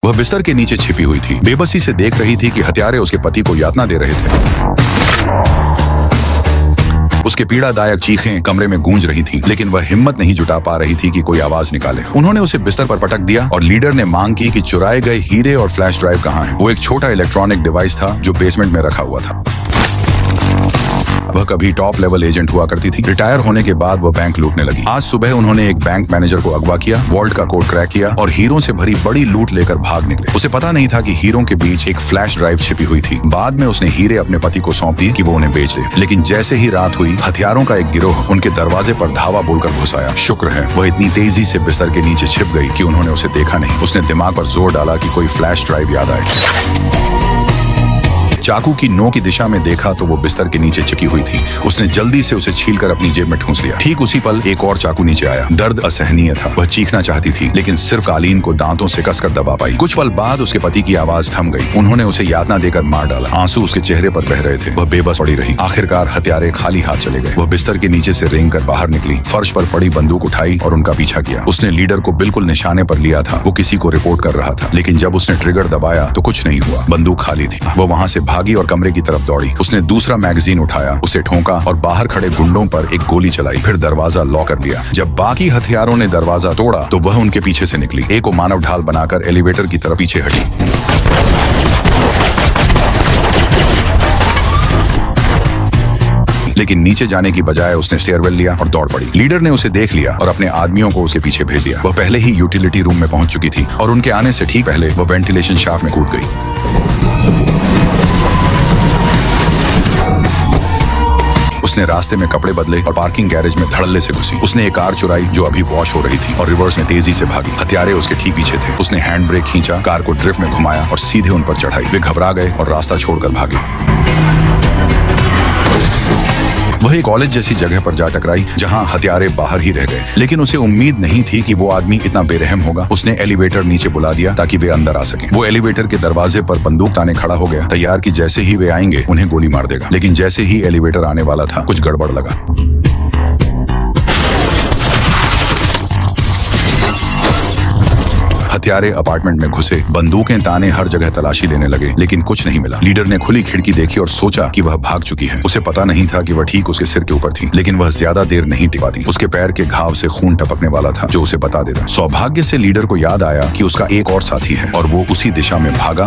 वह बिस्तर के नीचे छिपी हुई थी, बेबसी से देख रही थी कि हत्यारे उसके पति को यातना दे रहे थे। उसके पीड़ादायक चीखें कमरे में गूंज रही थीं, लेकिन वह हिम्मत नहीं जुटा पा रही थी कि कोई आवाज निकाले। उन्होंने उसे बिस्तर पर पटक दिया और लीडर ने मांग की कि चुराए गए हीरे और फ्लैश ड्राइव कहाँ हैं। वो एक छोटा इलेक्ट्रॉनिक डिवाइस था जो बेसमेंट में रखा हुआ था। वह कभी टॉप लेवल एजेंट हुआ करती थी। रिटायर होने के बाद वह बैंक लूटने लगी। आज सुबह उन्होंने एक बैंक मैनेजर को अगवा किया, वॉल्ट का कोड क्रैक किया और हीरों से भरी बड़ी लूट लेकर भाग निकले। उसे पता नहीं था कि हीरों के बीच एक फ्लैश ड्राइव छिपी हुई थी। बाद में उसने हीरे अपने पति को सौंप दी कि वो उन्हें बेच दे, लेकिन जैसे ही रात हुई, हथियारों का एक गिरोह उनके दरवाजे पर धावा बोलकर घुस आया। शुक्र है वह इतनी तेजी से बिस्तर के नीचे छिप गई कि उन्होंने उसे देखा नहीं। उसने दिमाग पर जोर डाला कि कोई फ्लैश ड्राइव याद आए। चाकू की नोक की दिशा में देखा तो वो बिस्तर के नीचे चिपकी हुई थी। उसने जल्दी से उसे छीलकर अपनी जेब में ठूंस लिया। ठीक उसी पल एक और चाकू नीचे आया। दर्द असहनीय था। वह चीखना चाहती थी, लेकिन सिर्फ कालीन को दांतों से कसकर दबा पाई। कुछ पल बाद उसके पति की आवाज थम गई। उन्होंने उसे यातना देकर मार डाला। आंसू उसके चेहरे पर बह रहे थे। वह बेबस पड़ी रही। आखिरकार हत्यारे खाली हाथ चले गए। वह बिस्तर के नीचे से रेंग कर बाहर निकली, फर्श पर पड़ी बंदूक उठाई और उनका पीछा किया। उसने लीडर को बिल्कुल निशाने पर लिया था। वो किसी को रिपोर्ट कर रहा था, लेकिन जब उसने ट्रिगर दबाया तो कुछ नहीं हुआ। बंदूक खाली थी। वो वहां से भागी और कमरे की तरफ दौड़ी। उसने दूसरा मैगजीन उठाया, उसे ठोंका और बाहर खड़े गुंडों पर एक गोली चलाई। फिर दरवाजा लॉक कर दिया। जब बाकी हथियारों ने दरवाजा तोड़ा तो वह उनके पीछे से निकली। एक को मानव ढाल बनाकर एलिवेटर की तरफ पीछे हटी। लेकिन नीचे जाने की बजाय उसने स्टेयरवेल लिया और दौड़ पड़ी। लीडर ने उसे देख लिया और अपने आदमियों को उसके पीछे भेज दिया। वह पहले ही यूटिलिटी रूम में पहुंच चुकी थी और उनके आने से ठीक पहले वह वेंटिलेशन शाफ्ट में कूद गई। उसने रास्ते में कपड़े बदले और पार्किंग गैरेज में धड़ल्ले से घुसी। उसने एक कार चुराई जो अभी वॉश हो रही थी और रिवर्स में तेजी से भागी। हत्यारे उसके ठीक पीछे थे। उसने हैंड ब्रेक खींचा, कार को ड्रिफ्ट में घुमाया और सीधे उन पर चढ़ाई। वे घबरा गए और रास्ता छोड़कर भागे। वह एक कॉलेज जैसी जगह पर जा टकराई जहां हत्यारे बाहर ही रह गए, लेकिन उसे उम्मीद नहीं थी कि वो आदमी इतना बेरहम होगा। उसने एलिवेटर नीचे बुला दिया ताकि वे अंदर आ सकें। वो एलिवेटर के दरवाजे पर बंदूक ताने खड़ा हो गया, तैयार कि जैसे ही वे आएंगे उन्हें गोली मार देगा। लेकिन जैसे ही एलिवेटर आने वाला था, कुछ गड़बड़ लगा। हत्यारे अपार्टमेंट में घुसे, बंदूकें ताने हर जगह तलाशी लेने लगे, लेकिन कुछ नहीं मिला। लीडर ने खुली खिड़की देखी और सोचा कि वह भाग चुकी है। उसे पता नहीं था कि वह ठीक उसके सिर के ऊपर थी, लेकिन वह ज्यादा देर नहीं टिका थी। उसके पैर के घाव से खून टपकने वाला था जो उसे बता देता। सौभाग्य से लीडर को याद आया कि उसका एक और साथी है और वो उसी दिशा में भागा।